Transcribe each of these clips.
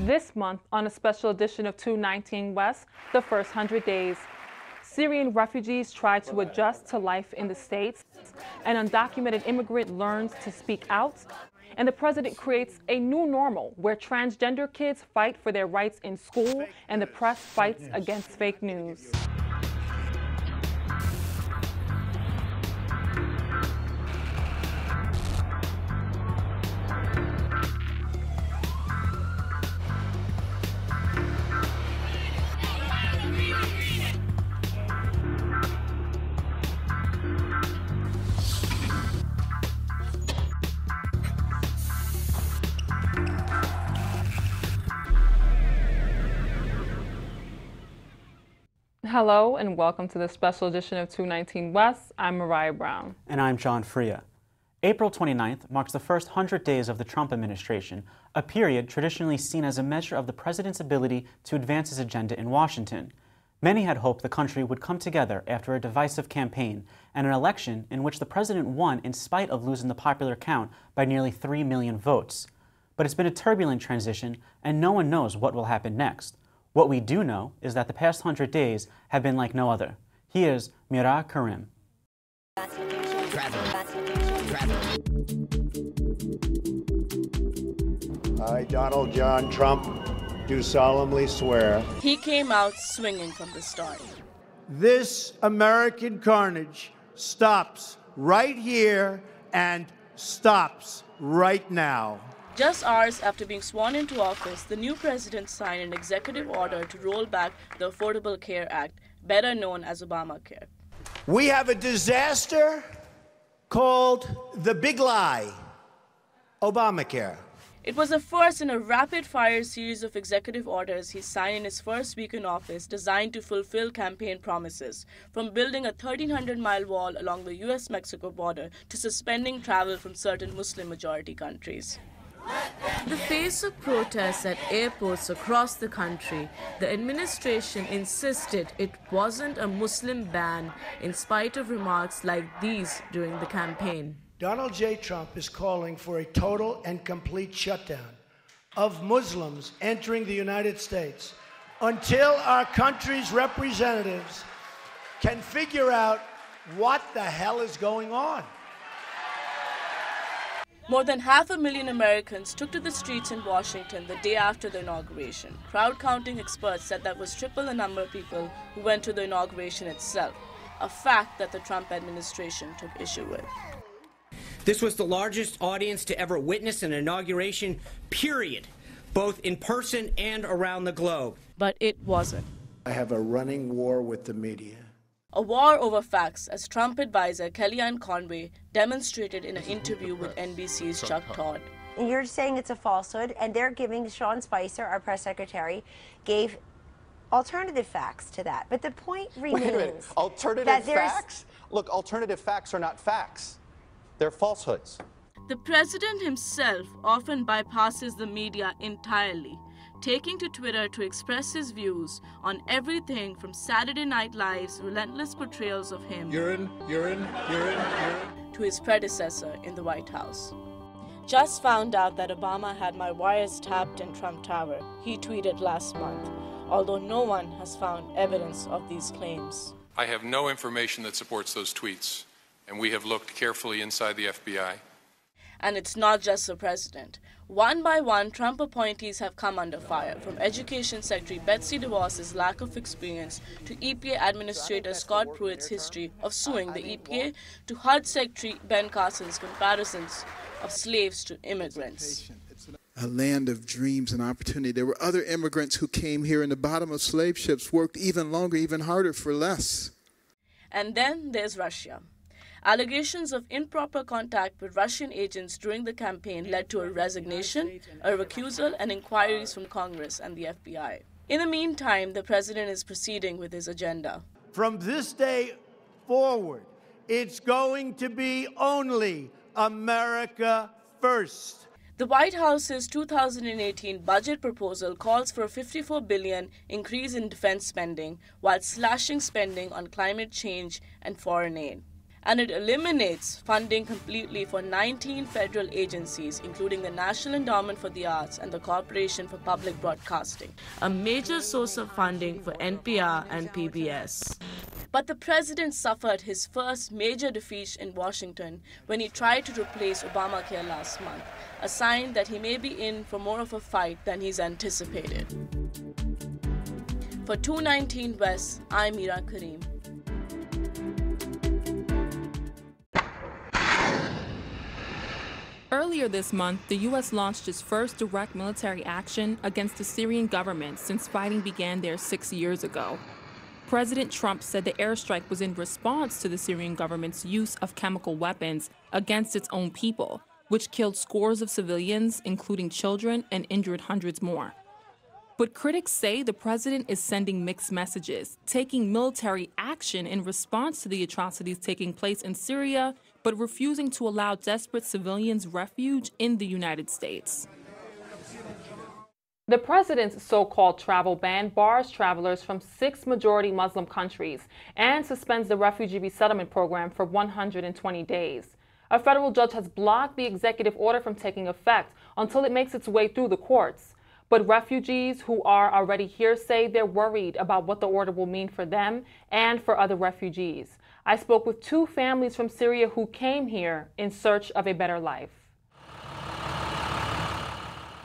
This month, on a special edition of 219 West, the first 100 days, Syrian refugees try to adjust to life in the States. An undocumented immigrant learns to speak out. And the president creates a new normal where transgender kids fight for their rights in school and the press fights against fake news. Hello and welcome to the special edition of 219 West. I'm Mariah Brown. And I'm John Freya. April 29th marks the first 100 days of the Trump administration, a period traditionally seen as a measure of the president's ability to advance his agenda in Washington. Many had hoped the country would come together after a divisive campaign and an election in which the president won in spite of losing the popular count by nearly 3 million votes. But it's been a turbulent transition, and no one knows what will happen next. What we do know is that the past 100 days have been like no other. Here's Mira Karim. I, Donald John Trump, do solemnly swear. He came out swinging from the start. This American carnage stops right here and stops right now. Just hours after being sworn into office, the new president signed an executive order to roll back the Affordable Care Act, better known as Obamacare. We have a disaster called the Big Lie, Obamacare. It was the first in a rapid-fire series of executive orders he signed in his first week in office designed to fulfill campaign promises, from building a 1,300-mile wall along the U.S.-Mexico border to suspending travel from certain Muslim-majority countries. In the face of protests at airports across the country, the administration insisted it wasn't a Muslim ban in spite of remarks like these during the campaign. Donald J. Trump is calling for a total and complete shutdown of Muslims entering the United States until our country's representatives can figure out what the hell is going on. More than 500,000 Americans took to the streets in Washington the day after the inauguration. Crowd-counting experts said that was triple the number of people who went to the inauguration itself, a fact that the Trump administration took issue with. This was the largest audience to ever witness an inauguration, period, both in person and around the globe. But it wasn't. I have a running war with the media. A war over facts, as Trump advisor Kellyanne Conway demonstrated in an interview with NBC's Chuck Todd. You're saying it's a falsehood, and they're giving, Sean Spicer, our press secretary, gave alternative facts to that. But the point remains. Wait a minute. Alternative facts? Look, alternative facts are not facts. They're falsehoods. The president himself often bypasses the media entirely, taking to Twitter to express his views on everything from Saturday Night Live's relentless portrayals of him Urine. to his predecessor in the White House. Just found out that Obama had my wires tapped in Trump Tower, he tweeted last month, although no one has found evidence of these claims. I have no information that supports those tweets, and we have looked carefully inside the FBI. And it's not just the president. One by one, Trump appointees have come under fire, from Education Secretary Betsy DeVos's lack of experience to EPA Administrator Scott Pruitt's history of suing the EPA to HUD Secretary Ben Carson's comparisons of slaves to immigrants. A land of dreams and opportunity. There were other immigrants who came here in the bottom of slave ships, worked even longer, even harder for less. And then there's Russia. Allegations of improper contact with Russian agents during the campaign led to a resignation, a recusal, and inquiries from Congress and the FBI. In the meantime, the president is proceeding with his agenda. From this day forward, it's going to be only America first. The White House's 2018 budget proposal calls for a $54 billion increase in defense spending while slashing spending on climate change and foreign aid. and it eliminates funding completely for 19 federal agencies, including the National Endowment for the Arts and the Corporation for Public Broadcasting, a major source of funding for NPR and PBS. But the president suffered his first major defeat in Washington when he tried to replace Obamacare last month, a sign that he may be in for more of a fight than he's anticipated. For 219 West, I'm Mira Karim. Earlier this month, the U.S. launched its first direct military action against the Syrian government since fighting began there 6 years ago. President Trump said the airstrike was in response to the Syrian government's use of chemical weapons against its own people, which killed scores of civilians, including children, and injured hundreds more. But critics say the president is sending mixed messages, taking military action in response to the atrocities taking place in Syria, but refusing to allow desperate civilians refuge in the United States. The president's so-called travel ban bars travelers from 6 majority Muslim countries and suspends the refugee resettlement program for 120 days. A federal judge has blocked the executive order from taking effect until it makes its way through the courts. But refugees who are already here say they're worried about what the order will mean for them and for other refugees. I spoke with 2 families from Syria who came here in search of a better life.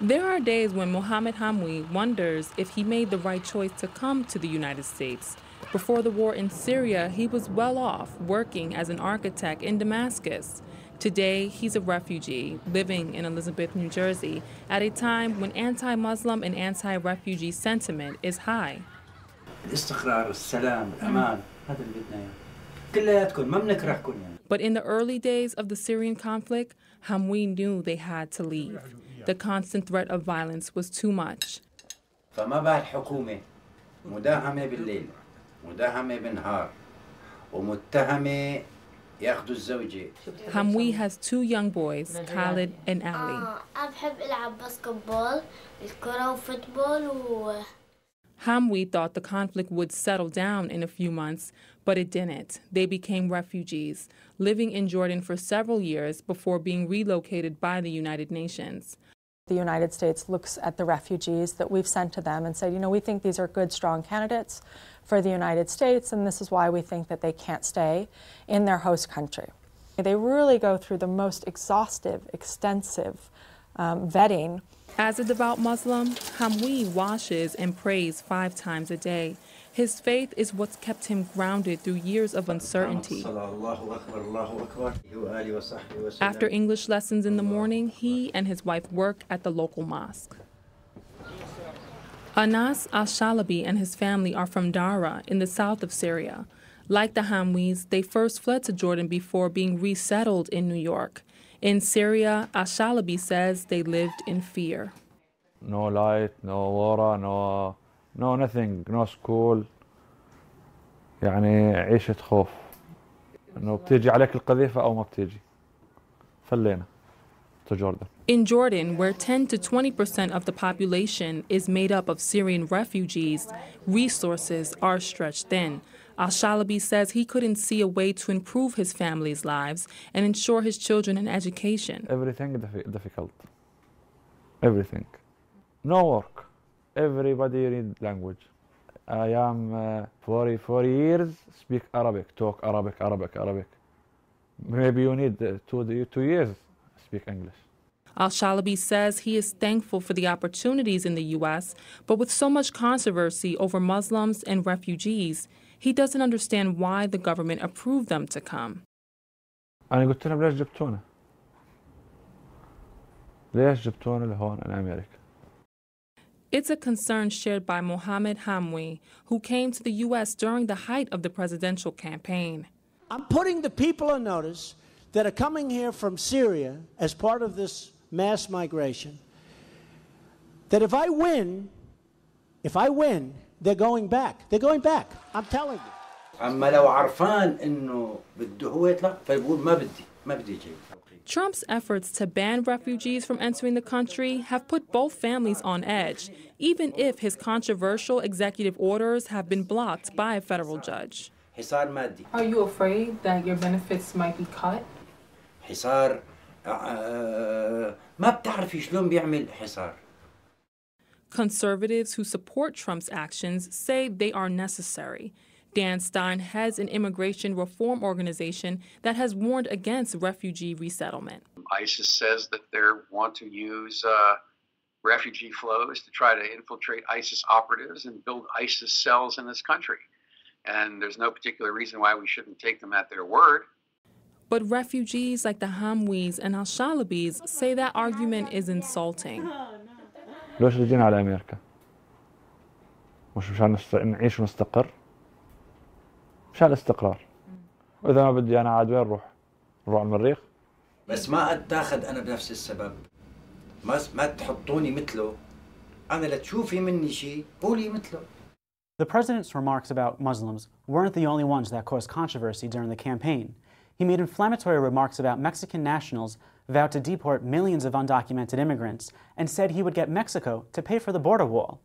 There are days when Mohammed Hamwi wonders if he made the right choice to come to the United States. Before the war in Syria, he was well off, working as an architect in Damascus. Today, he's a refugee living in Elizabeth, New Jersey, at a time when anti-Muslim and anti-refugee sentiment is high. But in the early days of the Syrian conflict, Hamwi knew they had to leave. The constant threat of violence was too much. Hamwi has 2 young boys, Khalid and Ali. Hamwi thought the conflict would settle down in a few months, but it didn't. They became refugees, living in Jordan for several years before being relocated by the United Nations. The United States looks at the refugees that we've sent to them and said, you know, we think these are good, strong candidates for the United States, and this is why we think that they can't stay in their host country. They really go through the most exhaustive, extensive vetting. As a devout Muslim, Hamwi washes and prays 5 times a day. His faith is what's kept him grounded through years of uncertainty. After English lessons in the morning, he and his wife work at the local mosque. Anas al-Shalabi and his family are from Dara in the south of Syria. Like the Hamwis, they first fled to Jordan before being resettled in New York. In Syria, al-Shalabi says they lived in fear. No light, no water, no nothing, no school. يعني عيشة خوف. إنه بتيجي عليك القذيفة أو ما بتيجي. فلينا to Jordan. In Jordan, where 10 to 20% of the population is made up of Syrian refugees, resources are stretched thin. Al-Shalabi says he couldn't see a way to improve his family's lives and ensure his children an education. Everything difficult. Everything. No work. Everybody read language. I am 44 years, speak Arabic, talk Arabic. Maybe you need 2 years, speak English. Al-Shalabi says he is thankful for the opportunities in the U.S., but with so much controversy over Muslims and refugees, he doesn't understand why the government approved them to come. أنا قلت لهم ليش جبتونا؟ ليش جبتونا لهون in America? It's a concern shared by Mohammed Hamwi, who came to the U.S. during the height of the presidential campaign. I'm putting the people on notice that are coming here from Syria as part of this mass migration, that if I win, they're going back. They're going back. I'm telling you. أما لو عرفان إنه بده هو يطلع فيقول ما بدي يجي. Trump's efforts to ban refugees from entering the country have put both families on edge, even if his controversial executive orders have been blocked by a federal judge. حصار مادي. Are you afraid that your benefits might be cut? حصار ما بتعرفي شلون بيعمل حصار. Conservatives who support Trump's actions say they are necessary. Dan Stein heads an immigration reform organization that has warned against refugee resettlement. ISIS says that they want to use refugee flows to try to infiltrate ISIS operatives and build ISIS cells in this country. And there's no particular reason why we shouldn't take them at their word. But refugees like the Hamwis and al-Shalabis say that argument is insulting. ليش جينا على أمريكا؟ مشان نعيش ونستقر؟ مشان الاستقرار. وإذا ما بدي أنا عاد وين نروح على المريخ؟ بس ما أتاخذ أنا بنفس السبب. ما تحطوني مثله. أنا لا تشوفي مني شيء قولي مثله. The president's remarks about Muslims weren't the only ones that caused controversy during the campaign. He made inflammatory remarks about Mexican nationals vowed to deport millions of undocumented immigrants and said he would get Mexico to pay for the border wall.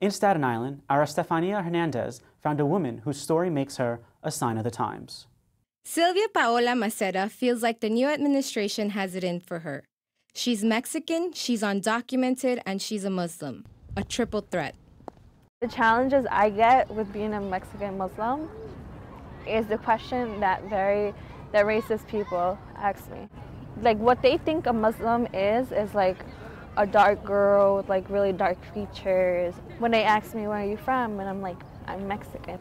In Staten Island, our Estefania Hernandez found a woman whose story makes her a sign of the times. Sylvia Paola Maceda feels like the new administration has it in for her. She's Mexican, she's undocumented, and she's a Muslim. A triple threat. The challenges I get with being a Mexican Muslim is the question that racist people ask me. Like, what they think a Muslim is like a dark girl with like really dark features. When they ask me, where are you from? And I'm like, I'm Mexican.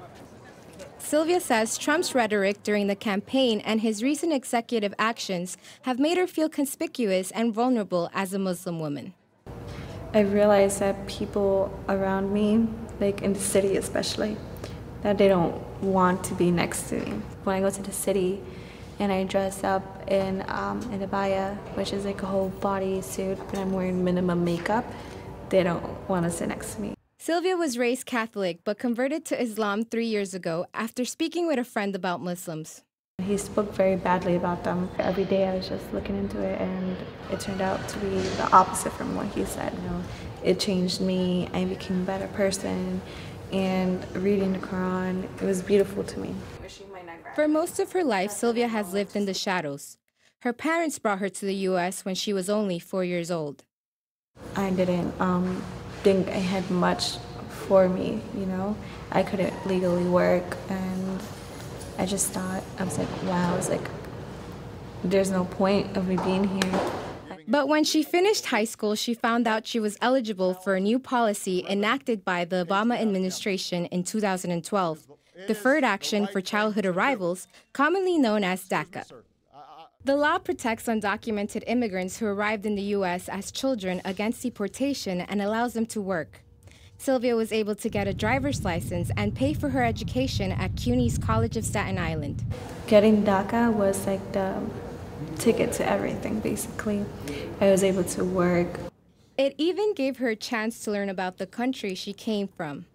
Sylvia says Trump's rhetoric during the campaign and his recent executive actions have made her feel conspicuous and vulnerable as a Muslim woman. I realized that people around me, like in the city especially, that they don't want to be next to me. When I go to the city and I dress up in a abaya, which is like a whole body suit, and I'm wearing minimum makeup, they don't want to sit next to me. Sylvia was raised Catholic but converted to Islam 3 years ago after speaking with a friend about Muslims. He spoke very badly about them. Every day I was just looking into it, and it turned out to be the opposite from what he said. You know, it changed me. I became a better person, and reading the Quran, it was beautiful to me. For most of her life, Sylvia has lived in the shadows. Her parents brought her to the U.S. when she was only 4 years old. I didn't think I had much for me, you know. I couldn't legally work, and I just thought, I was like, wow, I was like, there's no point of me being here. But when she finished high school, she found out she was eligible for a new policy enacted by the Obama administration in 2012, Deferred Action for Childhood Arrivals, commonly known as DACA. The law protects undocumented immigrants who arrived in the U.S. as children against deportation and allows them to work. Sylvia was able to get a driver's license and pay for her education at CUNY's College of Staten Island. Getting DACA was like the ticket to everything, basically. I was able to work. It even gave her a chance to learn about the country she came from.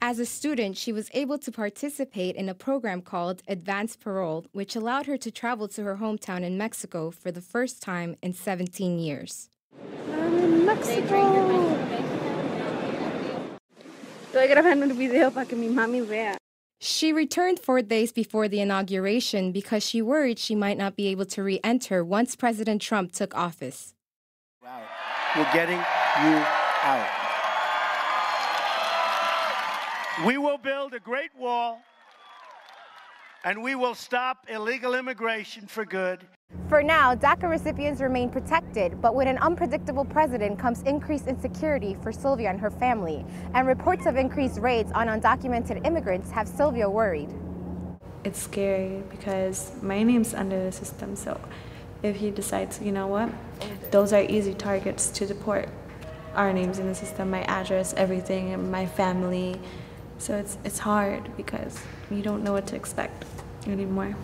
As a student, she was able to participate in a program called Advanced Parole, which allowed her to travel to her hometown in Mexico for the first time in 17 years. I'm in Mexico. Estoy grabando un video para que mi mami vea. She returned 4 days before the inauguration because she worried she might not be able to re-enter once President Trump took office. Wow. We're getting you out. We will build a great wall, and we will stop illegal immigration for good. For now, DACA recipients remain protected, but with an unpredictable president comes increased insecurity for Sylvia and her family, and reports of increased raids on undocumented immigrants have Sylvia worried. It's scary because my name's under the system, so if he decides, you know what, those are easy targets to deport. Our name's in the system, my address, everything, and my family. So it's hard because you don't know what to expect anymore.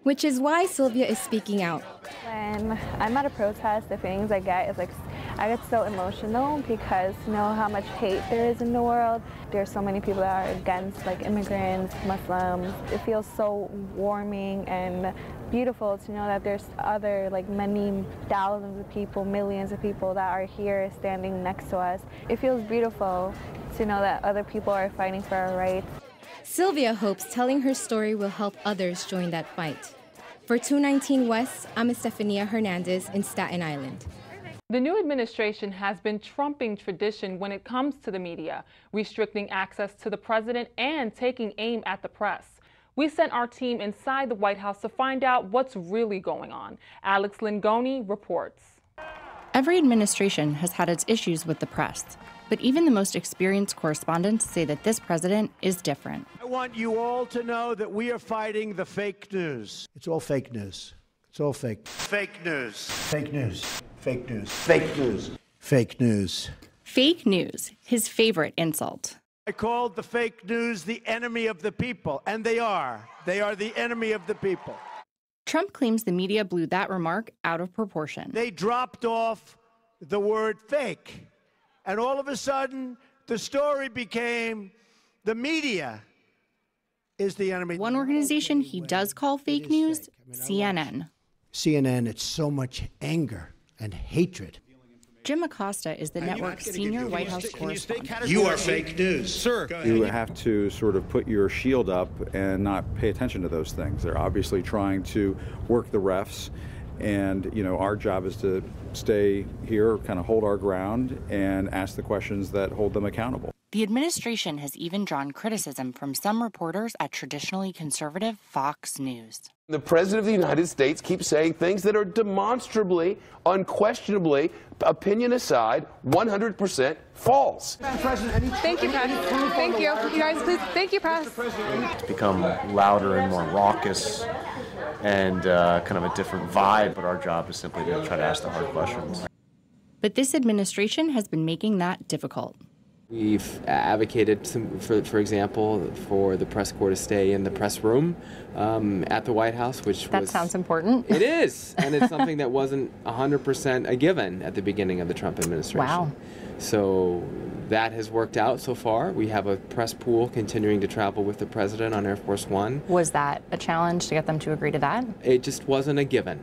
Which is why Sylvia is speaking out. When I'm at a protest, the feelings I get is like, I get so emotional because you know how much hate there is in the world. There's so many people that are against like immigrants, Muslims. It feels so warming and beautiful to know that there's other like many thousands of people, millions of people that are here standing next to us. It feels beautiful to know that other people are fighting for our rights. Sylvia hopes telling her story will help others join that fight. For 219 West, I'm Estefania Hernandez in Staten Island. The new administration has been trumping tradition when it comes to the media, restricting access to the president and taking aim at the press. We sent our team inside the White House to find out what's really going on. Alex Lingoni reports. Every administration has had its issues with the press, but even the most experienced correspondents say that this president is different. I want you all to know that we are fighting the fake news. It's all fake news. It's all fake. Fake news. Fake news. Fake news. Fake news. Fake news. Fake news, his favorite insult. I called the fake news the enemy of the people, and they are. They are the enemy of the people. Trump claims the media blew that remark out of proportion. They dropped off the word fake, and all of a sudden, the story became the media is the enemy. One organization he does call fake news, CNN. CNN, it's so much anger and hatred. Jim Acosta is the network's senior White House correspondent. You are fake news. Sir. You have to sort of put your shield up and not pay attention to those things. They're obviously trying to work the refs. And, you know, our job is to stay here, kind of hold our ground and ask the questions that hold them accountable. The administration has even drawn criticism from some reporters at traditionally conservative Fox News. The President of the United States keeps saying things that are demonstrably, unquestionably, opinion aside, 100% false. Thank you, Press. Thank you. You guys, please. Thank you, Press. It's become louder and more raucous and kind of a different vibe, but our job is simply to try to ask the hard questions. But this administration has been making that difficult. We've advocated, for example, for the press corps to stay in the press room at the White House, which that sounds important. It is, and it's something that wasn't 100% a given at the beginning of the Trump administration. Wow. So that has worked out so far. We have a press pool continuing to travel with the president on Air Force One. Was that a challenge to get them to agree to that? It just wasn't a given.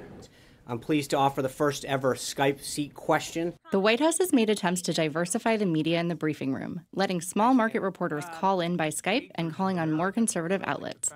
I'm pleased to offer the first ever Skype seat question. The White House has made attempts to diversify the media in the briefing room, letting small market reporters call in by Skype and calling on more conservative outlets.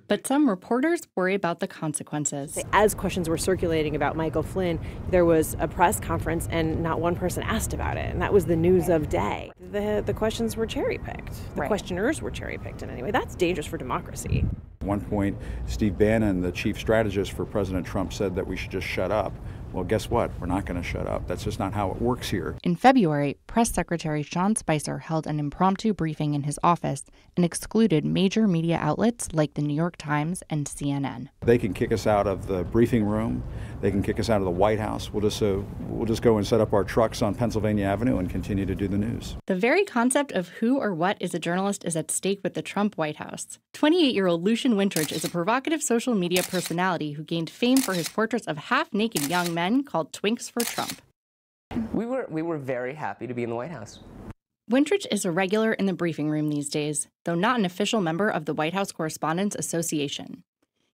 But some reporters worry about the consequences. As questions were circulating about Michael Flynn, there was a press conference and not one person asked about it, and that was the news of day. The questions were cherry-picked. The questioners were cherry-picked in any way. That's dangerous for democracy. At one point, Steve Bannon, the chief strategist for President Trump, said that we should just shut up. Well, guess what? We're not going to shut up. That's just not how it works here. In February, Press Secretary Sean Spicer held an impromptu briefing in his office and excluded major media outlets like the New York Times and CNN. They can kick us out of the briefing room. They can kick us out of the White House. We'll just go and set up our trucks on Pennsylvania Avenue and continue to do the news. The very concept of who or what is a journalist is at stake with the Trump White House. 28-year-old Lucian Wintridge is a provocative social media personality who gained fame for his portraits of half-naked young men called Twinks for Trump. We were very happy to be in the White House. Wintridge is a regular in the briefing room these days, though not an official member of the White House Correspondents Association.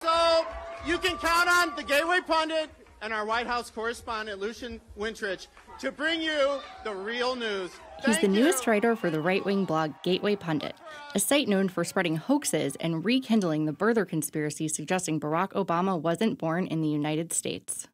So you can count on the Gateway Pundit and our White House correspondent, Lucian Wintridge, to bring you the real news. He's the newest writer for the right-wing blog Gateway Pundit, a site known for spreading hoaxes and rekindling the birther conspiracy suggesting Barack Obama wasn't born in the United States.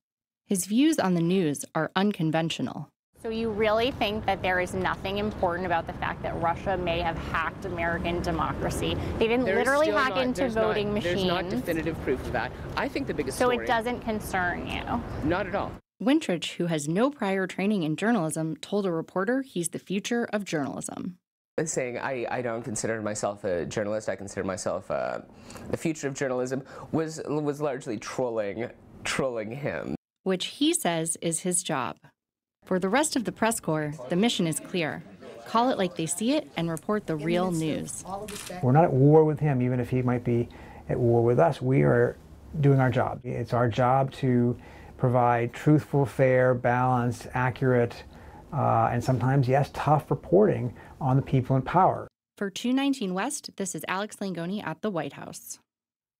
His views on the news are unconventional. So you really think that there is nothing important about the fact that Russia may have hacked American democracy? They didn't literally hack into voting machines. There's not definitive proof of that. I think the biggest story... So it doesn't concern you? Not at all. Wintridge, who has no prior training in journalism, told a reporter he's the future of journalism. Saying I don't consider myself a journalist, I consider myself the future of journalism, was largely trolling him. Which he says is his job. For the rest of the press corps, the mission is clear. Call it like they see it and report the real news. We're not at war with him, even if he might be at war with us. We are doing our job. It's our job to provide truthful, fair, balanced, accurate and sometimes, yes, tough reporting on the people in power. For 219 West, this is Alex Langoni at the White House.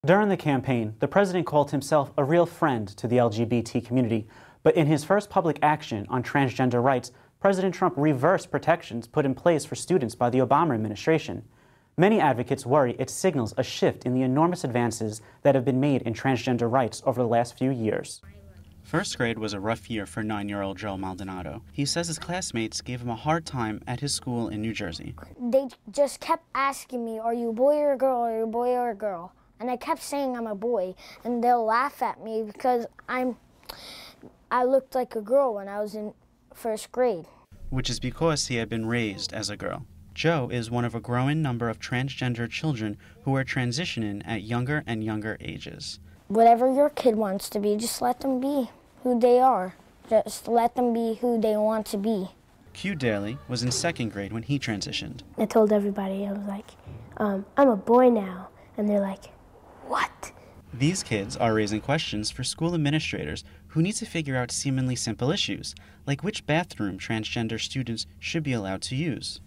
During the campaign, the president called himself a real friend to the LGBT community, but in his first public action on transgender rights, President Trump reversed protections put in place for students by the Obama administration. Many advocates worry it signals a shift in the enormous advances that have been made in transgender rights over the last few years. First grade was a rough year for 9-year-old Joe Maldonado. He says his classmates gave him a hard time at his school in New Jersey. They just kept asking me, are you a boy or a girl, are you a boy or a girl? And I kept saying I'm a boy, and they'll laugh at me because I looked like a girl when I was in first grade. Which is because he had been raised as a girl. Joe is one of a growing number of transgender children who are transitioning at younger and younger ages. Whatever your kid wants to be, just let them be who they are. Just let them be who they want to be. Q Daly was in 2nd grade when he transitioned. I told everybody, I was like, I'm a boy now. And they're like, what? These kids are raising questions for school administrators who need to figure out seemingly simple issues, like which bathroom transgender students should be allowed to use.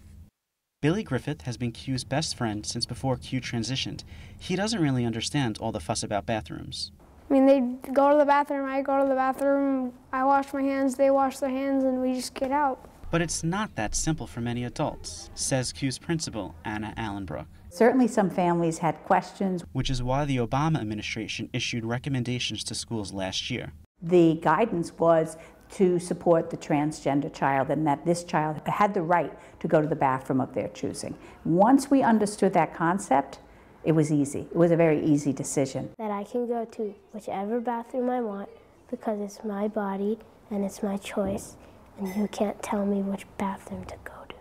Billy Griffith has been Q's best friend since before Q transitioned. He doesn't really understand all the fuss about bathrooms. I mean, they go to the bathroom, I go to the bathroom, I wash my hands, they wash their hands, and we just get out. But it's not that simple for many adults, says Q's principal, Anna Allenbrook. Certainly some families had questions. Which is why the Obama administration issued recommendations to schools last year. The guidance was to support the transgender child and that this child had the right to go to the bathroom of their choosing. Once we understood that concept, it was easy. It was a very easy decision. That I can go to whichever bathroom I want because it's my body and it's my choice, and you can't tell me which bathroom to go to.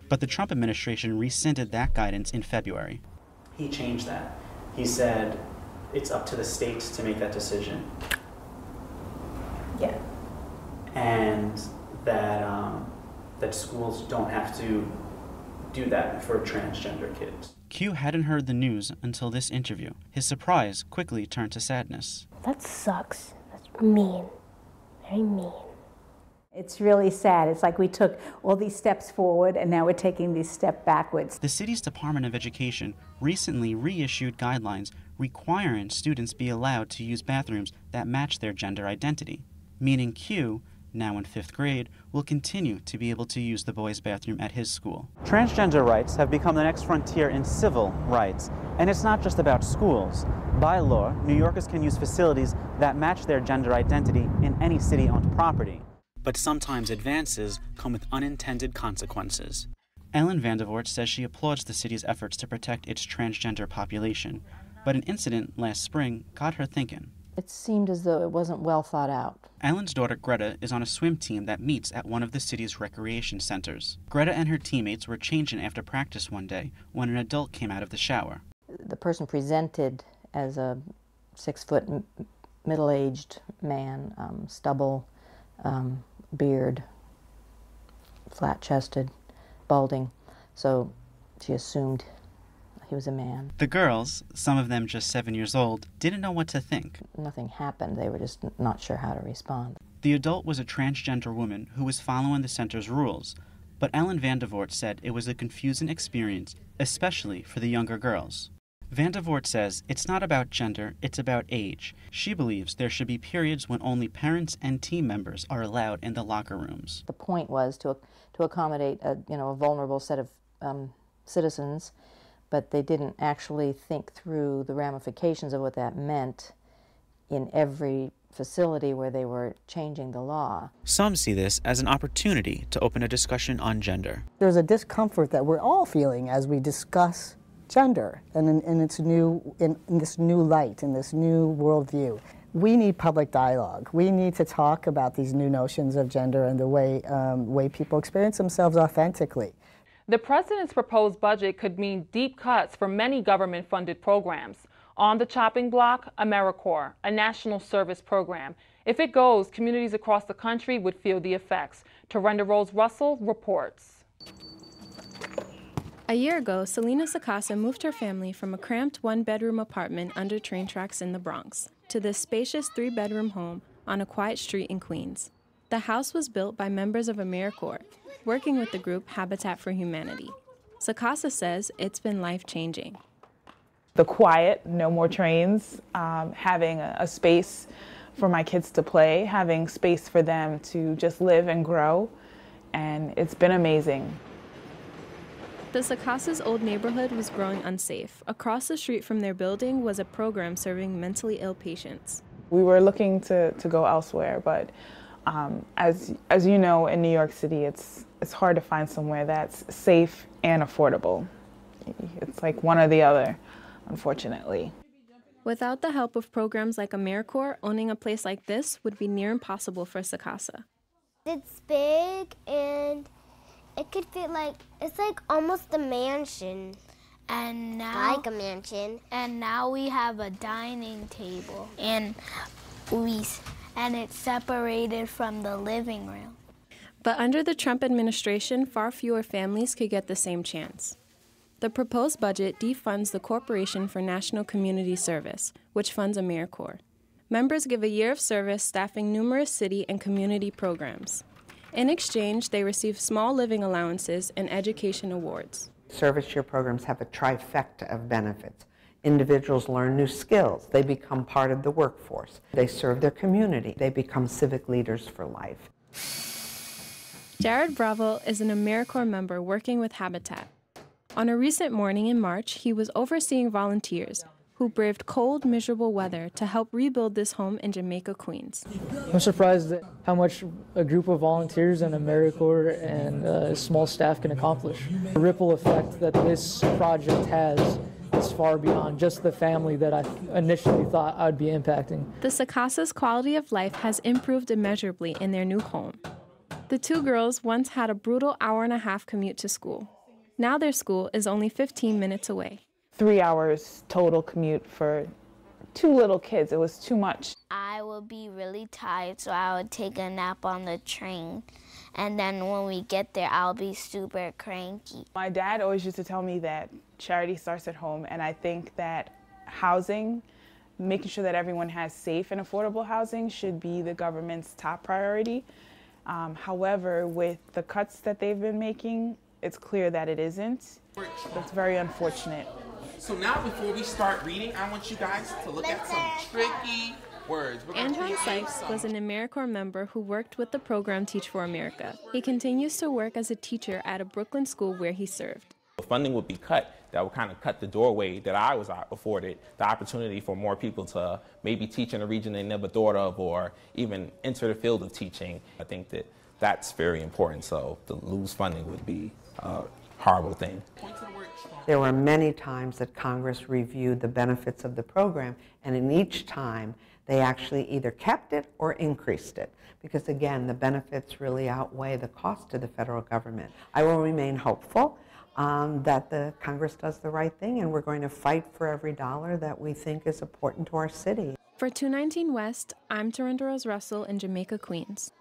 But the Trump administration rescinded that guidance in February. He changed that. He said it's up to the states to make that decision. Yeah. And that schools don't have to do that for transgender kids. Q hadn't heard the news until this interview. His surprise quickly turned to sadness. That sucks. That's mean. Very mean. It's really sad. It's like we took all these steps forward and now we're taking these steps backwards. The city's Department of Education recently reissued guidelines requiring students be allowed to use bathrooms that match their gender identity, meaning Q, now in 5th grade, will continue to be able to use the boys' bathroom at his school. Transgender rights have become the next frontier in civil rights, and it's not just about schools. By law, New Yorkers can use facilities that match their gender identity in any city-owned property. But sometimes advances come with unintended consequences. Ellen Vandervoort says she applauds the city's efforts to protect its transgender population, but an incident last spring got her thinking. It seemed as though it wasn't well thought out. Ellen's daughter Greta is on a swim team that meets at one of the city's recreation centers. Greta and her teammates were changing after practice one day when an adult came out of the shower. The person presented as a 6-foot middle-aged man, stubble, beard, flat-chested, balding, so she assumed he was a man. The girls, some of them just 7 years old, didn't know what to think. Nothing happened. They were just not sure how to respond. The adult was a transgender woman who was following the center's rules, but Ellen Vandervoort said it was a confusing experience, especially for the younger girls. Vandervoort says it's not about gender, it's about age. She believes there should be periods when only parents and team members are allowed in the locker rooms. The point was to accommodate a vulnerable set of citizens, but they didn't actually think through the ramifications of what that meant in every facility where they were changing the law. Some see this as an opportunity to open a discussion on gender. There's a discomfort that we're all feeling as we discuss gender and in this new light, in this new worldview. We need public dialogue. We need to talk about these new notions of gender and the way people experience themselves authentically. The president's proposed budget could mean deep cuts for many government-funded programs. On the chopping block, AmeriCorps, a national service program. If it goes, communities across the country would feel the effects. Torenda Rose Russell reports. A year ago, Selena Sakasa moved her family from a cramped one-bedroom apartment under train tracks in the Bronx to this spacious 3-bedroom home on a quiet street in Queens. The house was built by members of AmeriCorps, working with the group Habitat for Humanity. Sakasa says it's been life-changing. The quiet, no more trains, having a space for my kids to play, having space for them to just live and grow, and it's been amazing. The Sakasa's old neighborhood was growing unsafe. Across the street from their building was a program serving mentally ill patients. We were looking to go elsewhere, but as you know, in New York City, it's hard to find somewhere that's safe and affordable. It's like one or the other, unfortunately. Without the help of programs like AmeriCorps, owning a place like this would be near impossible for Sakasa. It's big and it could fit it's like almost a mansion. And now, like a mansion. And now we have a dining table and it's separated from the living room. But under the Trump administration, far fewer families could get the same chance. The proposed budget defunds the Corporation for National Community Service, which funds AmeriCorps. Members give a year of service staffing numerous city and community programs. In exchange, they receive small living allowances and education awards. Service year programs have a trifecta of benefits. Individuals learn new skills. They become part of the workforce. They serve their community. They become civic leaders for life. Jared Bravo is an AmeriCorps member working with Habitat. On a recent morning in March, he was overseeing volunteers who braved cold, miserable weather to help rebuild this home in Jamaica, Queens. I'm surprised at how much a group of volunteers and AmeriCorps and a small staff can accomplish. The ripple effect that this project has is far beyond just the family that I initially thought I'd be impacting. The Sakasa's quality of life has improved immeasurably in their new home. The two girls once had a brutal hour-and-a-half commute to school. Now their school is only 15 minutes away. 3 hours total commute for 2 little kids. It was too much. I would be really tired, so I would take a nap on the train. And then when we get there, I'll be super cranky. My dad always used to tell me that charity starts at home, and I think that housing, making sure that everyone has safe and affordable housing should be the government's top priority. However, with the cuts that they've been making, it's clear that it isn't. It's very unfortunate. So now before we start reading, I want you guys to look at some tricky words. Andron Sykes was an AmeriCorps member who worked with the program Teach for America. He continues to work as a teacher at a Brooklyn school where he served. Funding would be cut. That would kind of cut the doorway that I was afforded, the opportunity for more people to maybe teach in a region they never thought of or even enter the field of teaching. I think that that's very important. So to lose funding would be a horrible thing. There were many times that Congress reviewed the benefits of the program, and in each time they actually either kept it or increased it, because again, the benefits really outweigh the cost to the federal government. I will remain hopeful that the Congress does the right thing, and we're going to fight for every dollar that we think is important to our city. For 219 West, I'm Torinda Rose Russell in Jamaica, Queens.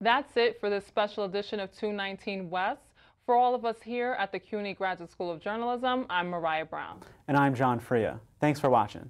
That's it for this special edition of 219 West. For all of us here at the CUNY Graduate School of Journalism, I'm Mariah Brown. And I'm John Freya. Thanks for watching.